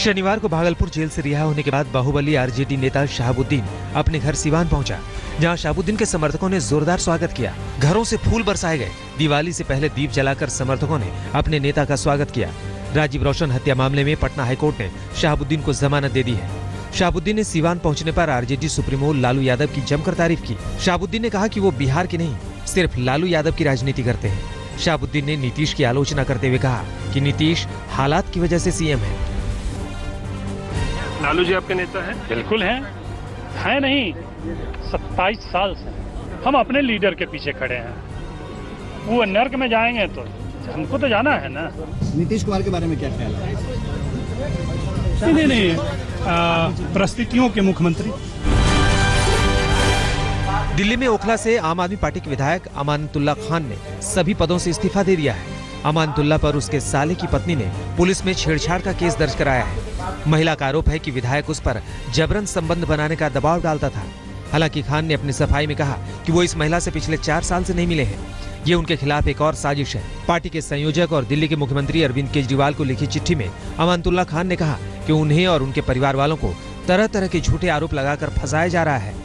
शनिवार को भागलपुर जेल से रिहा होने के बाद बाहुबली आरजेडी नेता शहाबुद्दीन अपने घर सिवान पहुंचा, जहां शहाबुद्दीन के समर्थकों ने जोरदार स्वागत किया। घरों से फूल बरसाए गए। दिवाली से पहले दीप जलाकर समर्थकों ने अपने नेता का स्वागत किया। राजीव रोशन हत्या मामले में पटना हाईकोर्ट ने शहाबुद्दीन को जमानत दे दी है। शहाबुद्दीन ने सिवान पहुंचने पर आरजेडी सुप्रीमो लालू यादव की जमकर तारीफ की। शहाबुद्दीन ने कहा कि वो बिहार के नहीं, सिर्फ लालू यादव की राजनीति करते हैं। शहाबुद्दीन ने नीतीश की आलोचना करते हुए कहा कि नीतीश हालात की वजह से सीएम है। लालू जी आपके नेता हैं? बिल्कुल हैं, है नहीं, 27 साल से हम अपने लीडर के पीछे खड़े हैं। वो नर्क में जाएंगे तो हमको तो जाना है ना। नीतीश कुमार के बारे में क्या ख्याल है? नहीं, परिस्थितियों के मुख्यमंत्री। दिल्ली में ओखला से आम आदमी पार्टी के विधायक अमानतुल्लाह खान ने सभी पदों से इस्तीफा दे दिया है। अमानतुल्लाह पर उसके साले की पत्नी ने पुलिस में छेड़छाड़ का केस दर्ज कराया है। महिला का आरोप है कि विधायक उस पर जबरन संबंध बनाने का दबाव डालता था। हालांकि खान ने अपनी सफाई में कहा कि वो इस महिला से पिछले 4 साल से नहीं मिले हैं। ये उनके खिलाफ एक और साजिश है। पार्टी के संयोजक और दिल्ली के मुख्यमंत्री अरविंद केजरीवाल को लिखी चिट्ठी में अमानतुल्लाह खान ने कहा कि उन्हें और उनके परिवार वालों को तरह तरह के झूठे आरोप लगाकर फंसाया जा रहा है।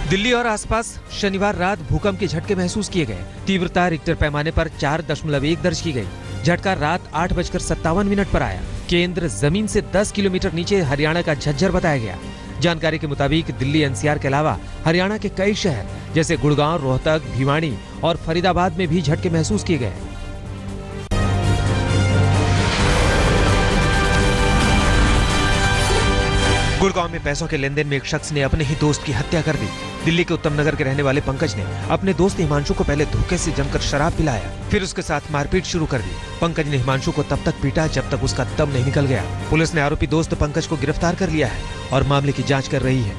दिल्ली और आसपास शनिवार रात भूकंप के झटके महसूस किए गए। तीव्रता रिक्टर पैमाने पर 4.1 दर्ज की गई। झटका रात 8:57 पर आया। केंद्र जमीन से 10 किलोमीटर नीचे हरियाणा का झज्जर बताया गया। जानकारी के मुताबिक दिल्ली एनसीआर के अलावा हरियाणा के कई शहर जैसे गुड़गांव, रोहतक, भिवाड़ी और फरीदाबाद में भी झटके महसूस किए गए। गुड़गांव में पैसों के लेन देन में एक शख्स ने अपने ही दोस्त की हत्या कर दी। दिल्ली के उत्तम नगर के रहने वाले पंकज ने अपने दोस्त हिमांशु को पहले धोखे से जमकर शराब पिलाया, फिर उसके साथ मारपीट शुरू कर दी। पंकज ने हिमांशु को तब तक पीटा जब तक उसका दम नहीं निकल गया। पुलिस ने आरोपी दोस्त पंकज को गिरफ्तार कर लिया है और मामले की जांच कर रही है।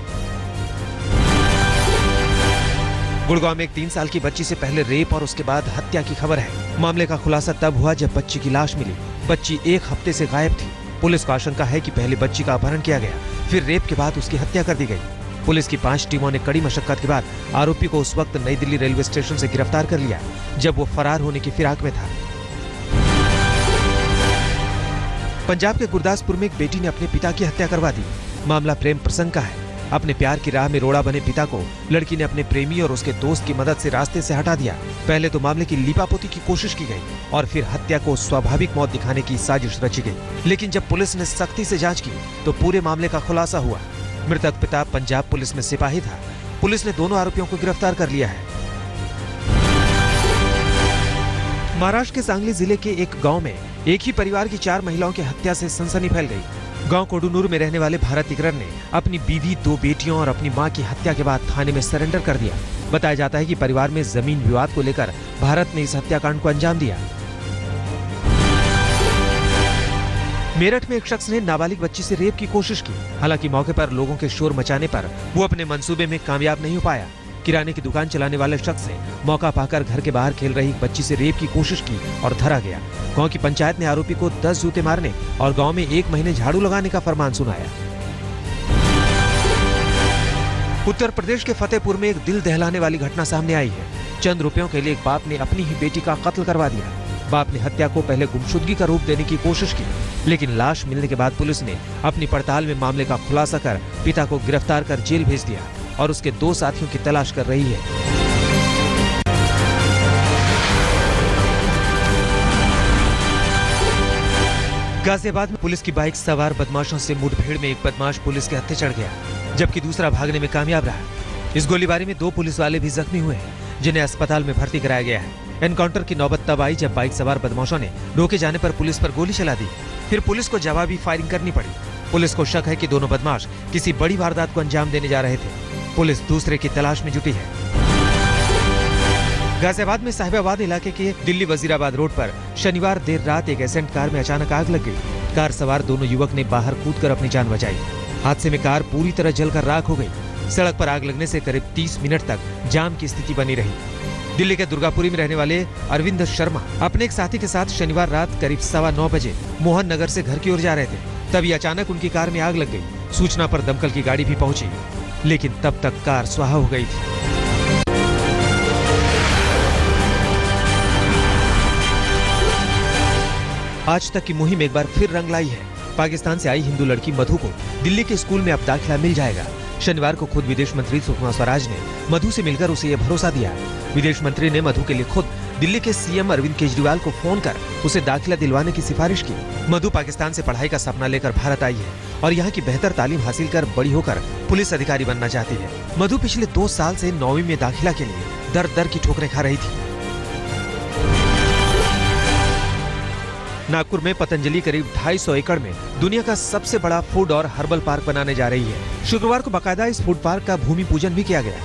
गुड़गांव में एक 3 साल की बच्ची से पहले रेप और उसके बाद हत्या की खबर है। मामले का खुलासा तब हुआ जब बच्ची की लाश मिली। बच्ची 1 हफ्ते से गायब थी। पुलिस को आशंका है कि पहले बच्ची का अपहरण किया गया, फिर रेप के बाद उसकी हत्या कर दी गई। पुलिस की 5 टीमों ने कड़ी मशक्कत के बाद आरोपी को उस वक्त नई दिल्ली रेलवे स्टेशन से गिरफ्तार कर लिया जब वो फरार होने की फिराक में था। पंजाब के गुरदासपुर में एक बेटी ने अपने पिता की हत्या करवा दी। मामला प्रेम प्रसंग का है। अपने प्यार की राह में रोड़ा बने पिता को लड़की ने अपने प्रेमी और उसके दोस्त की मदद से रास्ते से हटा दिया। पहले तो मामले की लीपापोती की कोशिश की गई और फिर हत्या को स्वाभाविक मौत दिखाने की साजिश रची गई। लेकिन जब पुलिस ने सख्ती से जांच की तो पूरे मामले का खुलासा हुआ। मृतक पिता पंजाब पुलिस में सिपाही था। पुलिस ने दोनों आरोपियों को गिरफ्तार कर लिया है। महाराष्ट्र के सांगली जिले के एक गांव में एक ही परिवार की 4 महिलाओं की हत्या से सनसनी फैल गई। गांव कोडुनूर में रहने वाले भारत तिकरन ने अपनी बीवी, 2 बेटियों और अपनी मां की हत्या के बाद थाने में सरेंडर कर दिया। बताया जाता है कि परिवार में जमीन विवाद को लेकर भारत ने इस हत्याकांड को अंजाम दिया। मेरठ में एक शख्स ने नाबालिग बच्ची से रेप की कोशिश की। हालांकि मौके पर लोगों के शोर मचाने पर वो अपने मंसूबे में कामयाब नहीं हो पाया। किराने की दुकान चलाने वाले शख्स ने मौका पाकर घर के बाहर खेल रही बच्ची से रेप की कोशिश की और धरा गया। गांव की पंचायत ने आरोपी को 10 जूते मारने और गांव में 1 महीने झाड़ू लगाने का फरमान सुनाया। उत्तर प्रदेश के फतेहपुर में एक दिल दहलाने वाली घटना सामने आई है। चंद रुपयों के लिए एक बाप ने अपनी ही बेटी का कत्ल करवा दिया। बाप ने हत्या को पहले गुमशुदगी का रूप देने की कोशिश की, लेकिन लाश मिलने के बाद पुलिस ने अपनी पड़ताल में मामले का खुलासा कर पिता को गिरफ्तार कर जेल भेज दिया और उसके 2 साथियों की तलाश कर रही है। गाजियाबाद में पुलिस की बाइक सवार बदमाशों से मुठभेड़ में एक बदमाश पुलिस के हत्थे चढ़ गया, जबकि दूसरा भागने में कामयाब रहा। इस गोलीबारी में 2 पुलिस वाले भी जख्मी हुए हैं, जिन्हें अस्पताल में भर्ती कराया गया है। एनकाउंटर की नौबत तब आई जब बाइक सवार बदमाशों ने रोके जाने पर पुलिस पर गोली चला दी। फिर पुलिस को जवाबी फायरिंग करनी पड़ी। पुलिस को शक है कि दोनों बदमाश किसी बड़ी वारदात को अंजाम देने जा रहे थे। पुलिस दूसरे की तलाश में जुटी है। गाजियाबाद में साहिबाबाद इलाके के दिल्ली वजीराबाद रोड पर शनिवार देर रात एक एसेंट कार में अचानक आग लग गई। कार सवार दोनों युवक ने बाहर कूदकर अपनी जान बचाई। हादसे में कार पूरी तरह जलकर राख हो गई। सड़क पर आग लगने से करीब 30 मिनट तक जाम की स्थिति बनी रही। दिल्ली के दुर्गापुरी में रहने वाले अरविंद शर्मा अपने एक साथी के साथ शनिवार रात करीब 9:15 बजे मोहन नगर से घर की ओर जा रहे थे। तभी अचानक उनकी कार में आग लग गई। सूचना पर दमकल की गाड़ी भी पहुंची, लेकिन तब तक कार स्वाहा हो गई थी। आज तक की मुहिम एक बार फिर रंग लाई है। पाकिस्तान से आई हिंदू लड़की मधु को दिल्ली के स्कूल में अब दाखिला मिल जाएगा। शनिवार को खुद विदेश मंत्री सुषमा स्वराज ने मधु से मिलकर उसे ये भरोसा दिया। विदेश मंत्री ने मधु के लिए खुद दिल्ली के सीएम अरविंद केजरीवाल को फोन कर उसे दाखिला दिलवाने की सिफारिश की। मधु पाकिस्तान से पढ़ाई का सपना लेकर भारत आई है और यहाँ की बेहतर तालीम हासिल कर बड़ी होकर पुलिस अधिकारी बनना चाहती है। मधु पिछले 2 साल से 9वीं में दाखिला के लिए दर दर की ठोकरें खा रही थी। नागपुर में पतंजलि करीब 250 एकड़ में दुनिया का सबसे बड़ा फूड और हर्बल पार्क बनाने जा रही है। शुक्रवार को बाकायदा इस फूड पार्क का भूमि पूजन भी किया गया।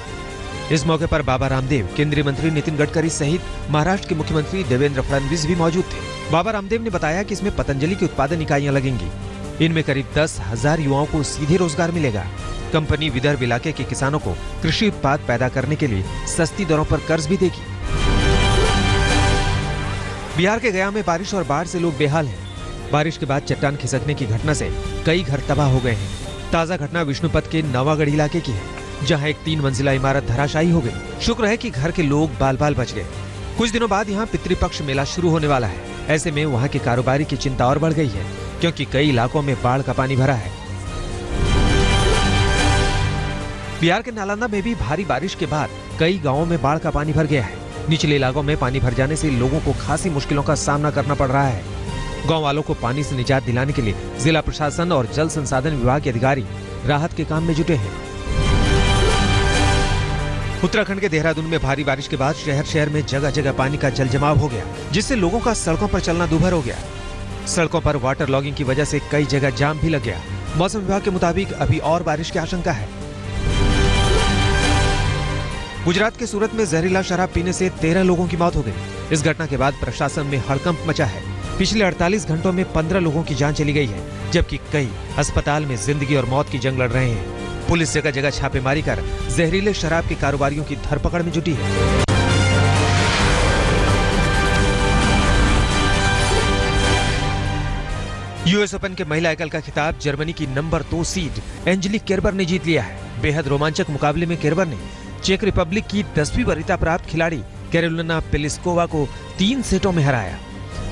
इस मौके पर बाबा रामदेव, केंद्रीय मंत्री नितिन गडकरी सहित महाराष्ट्र के मुख्यमंत्री देवेंद्र फडणवीस भी मौजूद थे। बाबा रामदेव ने बताया कि इसमें पतंजलि की उत्पादन इकाइयां लगेंगी। इनमें करीब 10,000 युवाओं को सीधे रोजगार मिलेगा। कंपनी विदर्भ इलाके के किसानों को कृषि उत्पाद पैदा करने के लिए सस्ती दरों पर कर्ज भी देगी। बिहार के गया में बारिश और बाढ़ से लोग बेहाल हैं। बारिश के बाद चट्टान खिसकने की घटना से कई घर तबाह हो गए हैं। ताजा घटना विष्णुपद के नवागढ़ इलाके की है, जहां एक 3 मंजिला इमारत धराशायी हो गई। शुक्र है कि घर के लोग बाल बाल बच गए। कुछ दिनों बाद यहाँ पितृपक्ष मेला शुरू होने वाला है। ऐसे में वहाँ के कारोबारी की चिंता और बढ़ गई है, क्योंकि कई इलाकों में बाढ़ का पानी भरा है। बिहार के नालंदा में भी भारी बारिश के बाद कई गाँवों में बाढ़ का पानी भर गया है। निचले इलाकों में पानी भर जाने से लोगों को खासी मुश्किलों का सामना करना पड़ रहा है। गांव वालों को पानी से निजात दिलाने के लिए जिला प्रशासन और जल संसाधन विभाग के अधिकारी राहत के काम में जुटे हैं। उत्तराखंड के देहरादून में भारी बारिश के बाद शहर में जगह जगह पानी का जल जमाव हो गया, जिससे लोगों का सड़कों पर चलना दूभर हो गया। सड़कों पर वाटर लॉगिंग की वजह से कई जगह जाम भी लग गया। मौसम विभाग के मुताबिक अभी और बारिश की आशंका है। गुजरात के सूरत में जहरीला शराब पीने से 13 लोगों की मौत हो गई। इस घटना के बाद प्रशासन में हड़कंप मचा है। पिछले 48 घंटों में 15 लोगों की जान चली गई है, जबकि कई अस्पताल में जिंदगी और मौत की जंग लड़ रहे हैं। पुलिस जगह जगह छापेमारी कर जहरीले शराब के कारोबारियों की धरपकड़ में जुटी है। यूएस ओपन के महिला एकल का खिताब जर्मनी की नंबर 2 सीड एंजेलिक केरबर ने जीत लिया है। बेहद रोमांचक मुकाबले में केरबर ने चेक रिपब्लिक की 10वीं वरीयता प्राप्त खिलाड़ी कैरोलिना प्लिस्कोवा को 3 सेटों में हराया।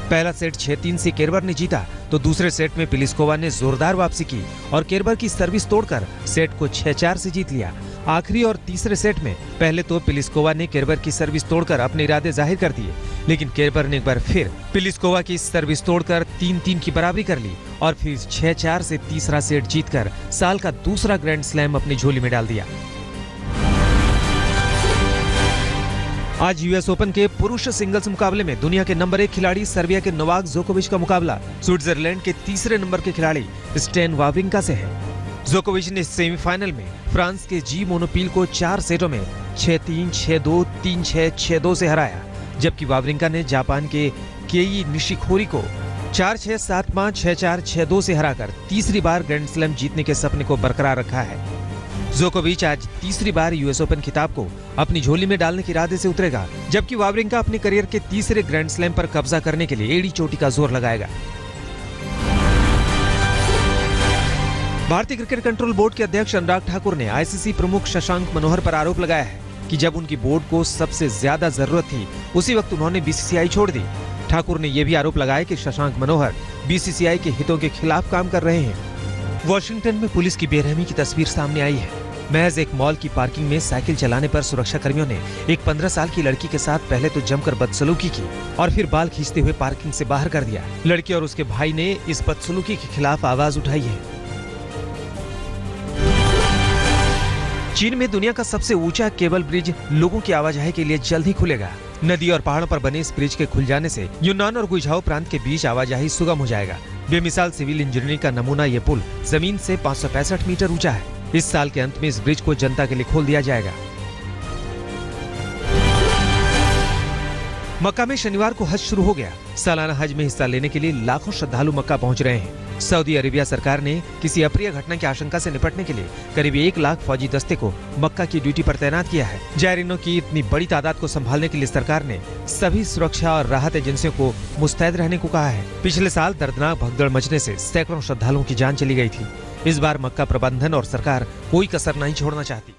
पहला सेट 6-3 से केरबर ने जीता, तो दूसरे सेट में प्लिस्कोवा ने जोरदार वापसी की और केरबर की सर्विस तोड़कर सेट को 6-4 से जीत लिया। आखिरी और तीसरे सेट में पहले तो प्लिस्कोवा ने केरबर की सर्विस तोड़कर अपने इरादे जाहिर कर दिए, लेकिन केरबर ने एक बार फिर प्लिस्कोवा की सर्विस तोड़कर 3-3 की बराबरी कर ली और फिर 6-4 से तीसरा सेट जीतकर साल का दूसरा ग्रैंड स्लैम अपनी झोली में डाल दिया। आज यूएस ओपन के पुरुष सिंगल्स मुकाबले में दुनिया के नंबर 1 खिलाड़ी सर्बिया के नोवाक जोकोविच का मुकाबला स्विट्जरलैंड के तीसरे नंबर के खिलाड़ी स्टेन वावरिंका से है। जोकोविच ने सेमीफाइनल में फ्रांस के जी मोनोपील को 4 सेटों में 6-3, 6-2, 3-6, 6-2 से हराया, जबकि वावरिंका ने जापान के केई निशिकोरी को 4-6, 7-5, 6-4, 6-2 से हराकर तीसरी बार ग्रैंड स्लैम जीतने के सपने को बरकरार रखा है। जोकोविच आज तीसरी बार यूएस ओपन खिताब को अपनी झोली में डालने के इरादे से उतरेगा, जबकि वावरिंका अपने करियर के तीसरे ग्रैंड स्लैम पर कब्जा करने के लिए एड़ी चोटी का जोर लगाएगा। भारतीय क्रिकेट कंट्रोल बोर्ड के अध्यक्ष अनुराग ठाकुर ने आईसीसी प्रमुख शशांक मनोहर पर आरोप लगाया है कि जब उनकी बोर्ड को सबसे ज्यादा जरूरत थी, उसी वक्त उन्होंने बीसीसीआई छोड़ दी। ठाकुर ने यह भी आरोप लगाया कि शशांक मनोहर बीसीसीआई के हितों के खिलाफ काम कर रहे हैं। वॉशिंगटन में पुलिस की बेरहमी की तस्वीर सामने आई है। महज एक मॉल की पार्किंग में साइकिल चलाने पर सुरक्षा कर्मियों ने एक 15 साल की लड़की के साथ पहले तो जमकर बदसलूकी की और फिर बाल खींचते हुए पार्किंग से बाहर कर दिया। लड़की और उसके भाई ने इस बदसलूकी के खिलाफ आवाज उठाई है। चीन में दुनिया का सबसे ऊंचा केबल ब्रिज लोगों की आवाजाही के लिए जल्द ही खुलेगा। नदी और पहाड़ों पर बने इस ब्रिज के खुल जाने से यूनान और गुइझाओ प्रांत के बीच आवाजाही सुगम हो जाएगा। बेमिसाल सिविल इंजीनियरिंग का नमूना ये पुल जमीन से 565 मीटर ऊंचा है। इस साल के अंत में इस ब्रिज को जनता के लिए खोल दिया जाएगा। मक्का में शनिवार को हज शुरू हो गया। सालाना हज में हिस्सा लेने के लिए लाखों श्रद्धालु मक्का पहुंच रहे हैं। सऊदी अरेबिया सरकार ने किसी अप्रिय घटना की आशंका से निपटने के लिए करीब 1 लाख फौजी दस्ते को मक्का की ड्यूटी पर तैनात किया है। जायरीनों की इतनी बड़ी तादाद को संभालने के लिए सरकार ने सभी सुरक्षा और राहत एजेंसियों को मुस्तैद रहने को कहा है। पिछले साल दर्दनाक भगदड़ मचने से सैकड़ों श्रद्धालुओं की जान चली गई थी। इस बार मक्का प्रबंधन और सरकार कोई कसर नहीं छोड़ना चाहती।